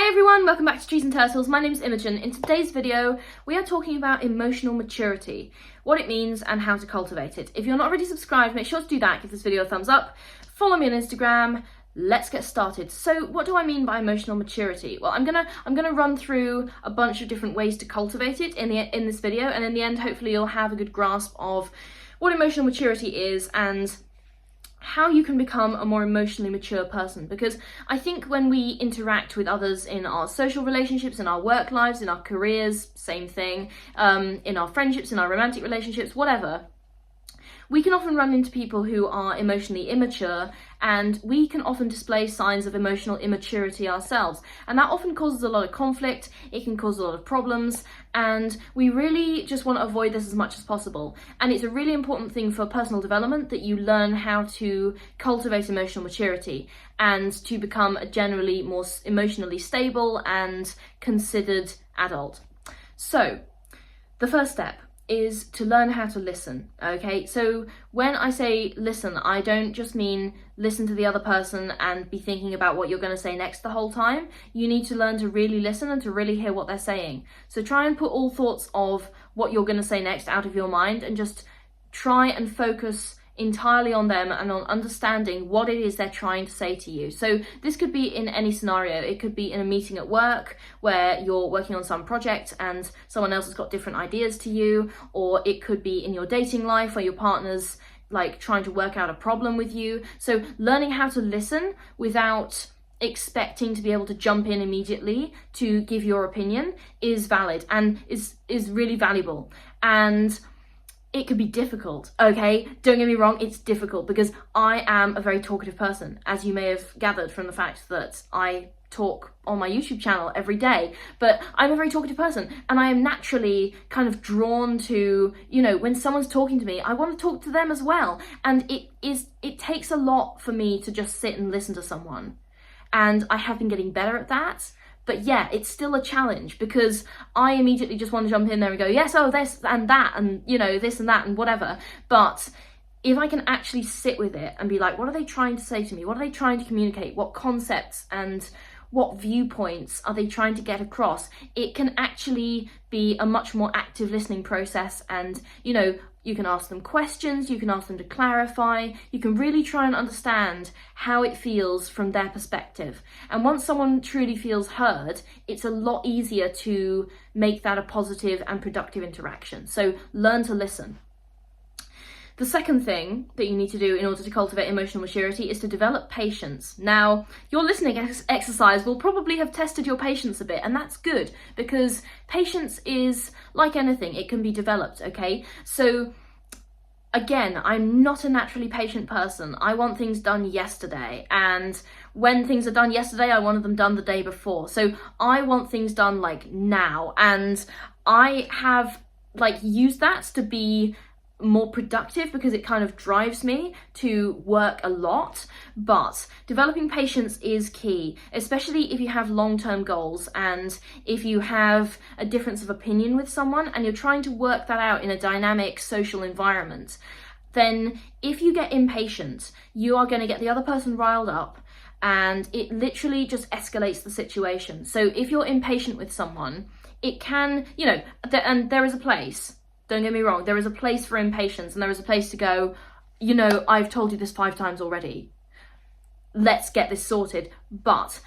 Hi everyone, welcome back to Trees and Turtles. My name is Imogen. In today's video, we are talking about emotional maturity, what it means and how to cultivate it. If you're not already subscribed, make sure to do that, give this video a thumbs up, follow me on Instagram. Let's get started. So what do I mean by emotional maturity? Well, I'm gonna run through a bunch of different ways to cultivate it in this video, and in the end, hopefully you'll have a good grasp of what emotional maturity is and how you can become a more emotionally mature person. Because I think when we interact with others in our social relationships, in our work lives, in our careers, same thing, in our friendships, in our romantic relationships, whatever, we can often run into people who are emotionally immature, and we can often display signs of emotional immaturity ourselves. And that often causes a lot of conflict, it can cause a lot of problems, and we really just want to avoid this as much as possible. And it's a really important thing for personal development that you learn how to cultivate emotional maturity and to become a generally more emotionally stable and considered adult. So, the first step is to learn how to listen, okay? So when I say listen, I don't just mean listen to the other person and be thinking about what you're going to say next the whole time. You need to learn to really listen and to really hear what they're saying. So try and put all thoughts of what you're going to say next out of your mind and just try and focus entirely on them and on understanding what it is they're trying to say to you. So this could be in any scenario. It could be in a meeting at work where you're working on some project and someone else has got different ideas to you, or it could be in your dating life where your partner's like trying to work out a problem with you. So learning how to listen without expecting to be able to jump in immediately to give your opinion is valid and is really valuable. And it could be difficult, okay? Don't get me wrong, it's difficult because I am a very talkative person, as you may have gathered from the fact that I talk on my YouTube channel every day. But I'm a very talkative person and I am naturally kind of drawn to, you know, when someone's talking to me, I want to talk to them as well. And it takes a lot for me to just sit and listen to someone. And I have been getting better at that. But yeah, it's still a challenge because I immediately just want to jump in there and go, yes, oh, this and that, and you know, this and that and whatever. But if I can actually sit with it and be like, what are they trying to say to me? What are they trying to communicate? What concepts and what viewpoints are they trying to get across? It can actually be a much more active listening process. And, you know, you can ask them questions, you can ask them to clarify, you can really try and understand how it feels from their perspective. And once someone truly feels heard, it's a lot easier to make that a positive and productive interaction. So learn to listen. The second thing that you need to do in order to cultivate emotional maturity is to develop patience. Now, your listening exercise will probably have tested your patience a bit, and that's good because patience is like anything, it can be developed, okay? So again, I'm not a naturally patient person. I want things done yesterday, and when things are done yesterday, I wanted them done the day before. So I want things done like now, and I have like used that to be more productive because it kind of drives me to work a lot. But developing patience is key, especially if you have long-term goals and if you have a difference of opinion with someone and you're trying to work that out in a dynamic social environment. Then if you get impatient, you are going to get the other person riled up and it literally just escalates the situation. So if you're impatient with someone, it can, you know, and there is a place. Don't get me wrong, there is a place for impatience and there is a place to go, you know, I've told you this 5 times already. Let's get this sorted. But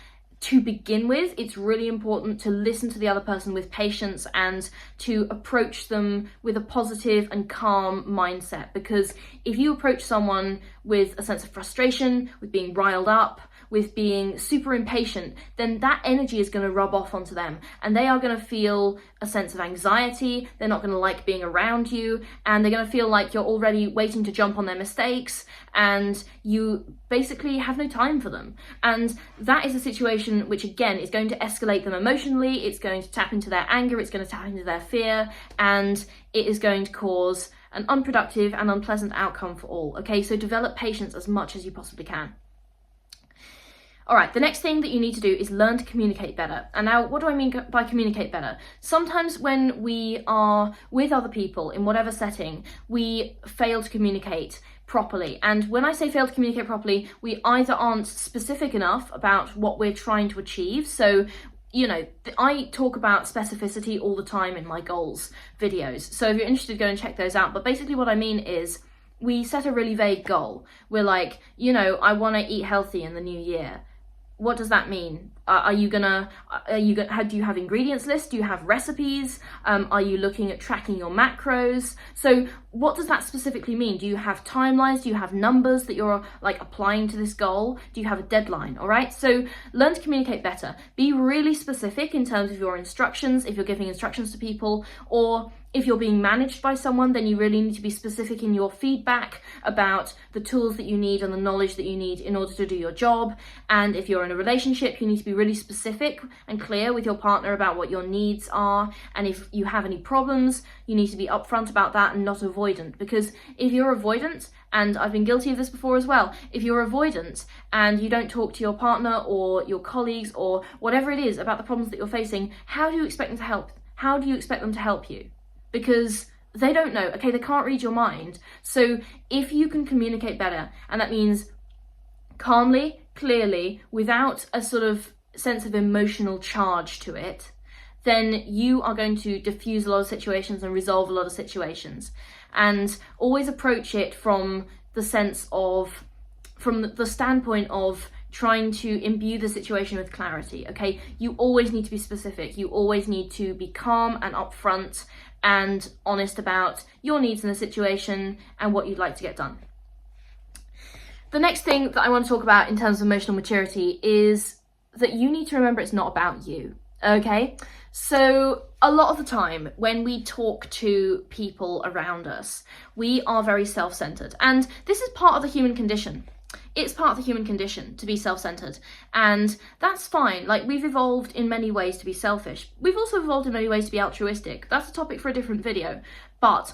to begin with, it's really important to listen to the other person with patience and to approach them with a positive and calm mindset. Because if you approach someone with a sense of frustration, with being riled up, with being super impatient, then that energy is going to rub off onto them and they are going to feel a sense of anxiety. They're not going to like being around you and they're going to feel like you're already waiting to jump on their mistakes and you basically have no time for them. And that is a situation which again is going to escalate them emotionally. It's going to tap into their anger, it's going to tap into their fear, and it is going to cause an unproductive and unpleasant outcome for all. Okay, so develop patience as much as you possibly can. All right, the next thing that you need to do is learn to communicate better. And now, what do I mean by communicate better? Sometimes when we are with other people in whatever setting, we fail to communicate properly. And when I say fail to communicate properly, we either aren't specific enough about what we're trying to achieve. So you know, I talk about specificity all the time in my goals videos. So if you're interested, go and check those out. But basically what I mean is we set a really vague goal. We're like, you know, I want to eat healthy in the new year. What does that mean? Do you have ingredients lists? Do you have recipes? Are you looking at tracking your macros? So what does that specifically mean? Do you have timelines? Do you have numbers that you're like applying to this goal? Do you have a deadline? All right. So learn to communicate better. Be really specific in terms of your instructions. If you're giving instructions to people, or if you're being managed by someone, then you really need to be specific in your feedback about the tools that you need and the knowledge that you need in order to do your job. And if you're in a relationship, you need to be really specific and clear with your partner about what your needs are. And if you have any problems, you need to be upfront about that and not avoidant. Because if you're avoidant, and I've been guilty of this before as well, if you're avoidant and you don't talk to your partner or your colleagues or whatever it is about the problems that you're facing, how do you expect them to help? How do you expect them to help you? Because they don't know, okay, they can't read your mind. So if you can communicate better, and that means calmly, clearly, without a sort of sense of emotional charge to it, then you are going to diffuse a lot of situations and resolve a lot of situations. And always approach it from the standpoint of trying to imbue the situation with clarity, okay? You always need to be specific. You always need to be calm and upfront and honest about your needs in the situation and what you'd like to get done. The next thing that I want to talk about in terms of emotional maturity is that you need to remember it's not about you, okay? So a lot of the time when we talk to people around us, we are very self-centered, and this is part of the human condition. It's part of the human condition to be self-centered, and that's fine. Like, we've evolved in many ways to be selfish. We've also evolved in many ways to be altruistic. That's a topic for a different video. But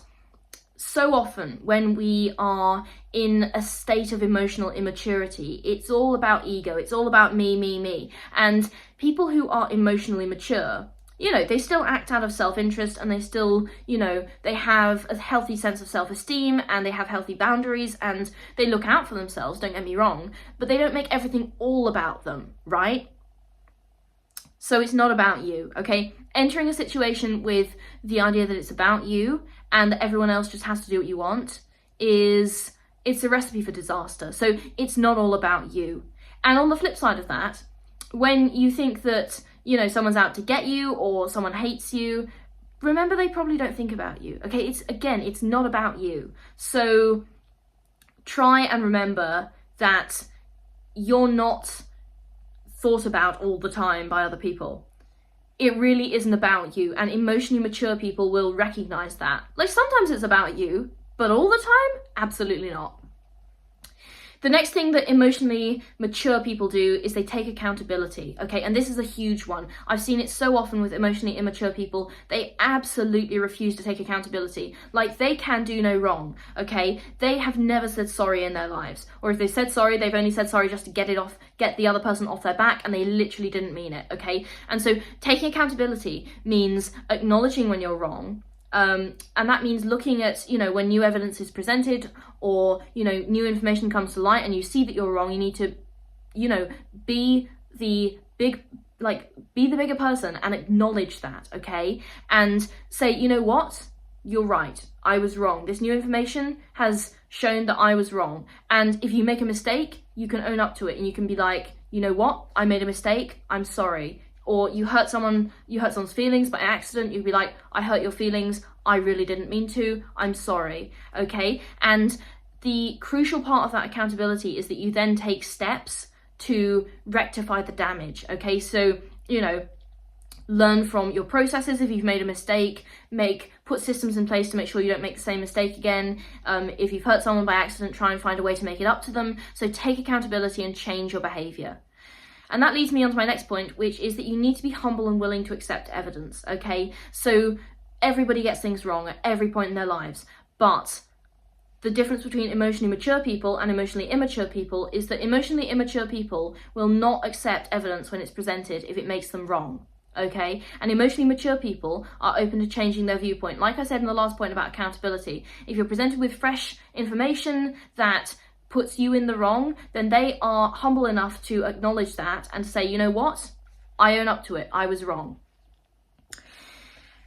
so often when we are in a state of emotional immaturity, it's all about ego. It's all about me, me, me. And people who are emotionally mature, you know, they still act out of self-interest, and they still, you know, they have a healthy sense of self-esteem, and they have healthy boundaries, and they look out for themselves, don't get me wrong, but they don't make everything all about them, right? So it's not about you, okay? Entering a situation with the idea that it's about you and that everyone else just has to do what you want it's a recipe for disaster. So it's not all about you. And on the flip side of that, when you think that, you know, someone's out to get you or someone hates you, remember they probably don't think about you, okay? It's not about you. So try and remember that you're not thought about all the time by other people. It really isn't about you, and emotionally mature people will recognize that. Like, sometimes it's about you, but all the time, absolutely not. The next thing that emotionally mature people do is they take accountability, okay? And this is a huge one. I've seen it so often with emotionally immature people. They absolutely refuse to take accountability. Like, they can do no wrong, okay? They have never said sorry in their lives. Or if they said sorry, they've only said sorry just to get the other person off their back, and they literally didn't mean it, okay? And so taking accountability means acknowledging when you're wrong, and that means looking at, you know, when new evidence is presented, or, you know, new information comes to light and you see that you're wrong, you need to, you know, be the bigger person and acknowledge that, okay? And say, you know what? You're right. I was wrong. This new information has shown that I was wrong. And if you make a mistake, you can own up to it, and you can be like, you know what? I made a mistake. I'm sorry. Or you hurt someone's feelings by accident, you'd be like, I hurt your feelings, I really didn't mean to, I'm sorry, okay? And the crucial part of that accountability is that you then take steps to rectify the damage, okay? So, you know, learn from your processes if you've made a mistake, put systems in place to make sure you don't make the same mistake again. If you've hurt someone by accident, try and find a way to make it up to them. So take accountability and change your behavior. And that leads me on to my next point, which is that you need to be humble and willing to accept evidence, okay? So everybody gets things wrong at every point in their lives, but the difference between emotionally mature people and emotionally immature people is that emotionally immature people will not accept evidence when it's presented if it makes them wrong, okay? And emotionally mature people are open to changing their viewpoint. Like I said in the last point about accountability, if you're presented with fresh information that puts you in the wrong, then they are humble enough to acknowledge that and to say, you know what? I own up to it. I was wrong.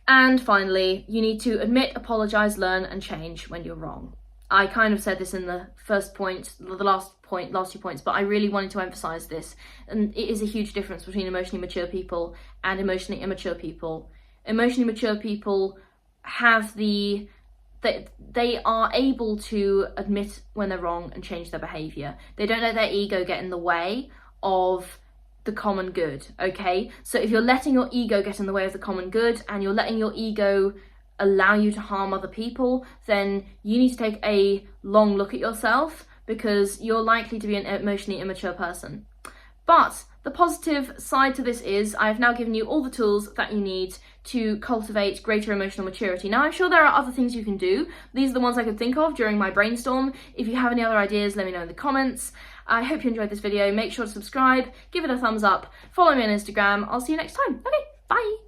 And finally, you need to admit, apologise, learn and change when you're wrong. I kind of said this in the first point, the last 2 points, but I really wanted to emphasise this. And it is a huge difference between emotionally mature people and emotionally immature people. Emotionally mature people have they are able to admit when they're wrong and change their behaviour. They don't let their ego get in the way of the common good, okay? So if you're letting your ego get in the way of the common good and you're letting your ego allow you to harm other people, then you need to take a long look at yourself, because you're likely to be an emotionally immature person. But the positive side to this is I have now given you all the tools that you need to cultivate greater emotional maturity. Now, I'm sure there are other things you can do. These are the ones I could think of during my brainstorm. If you have any other ideas, let me know in the comments. I hope you enjoyed this video. Make sure to subscribe, give it a thumbs up, follow me on Instagram. I'll see you next time. Okay, bye.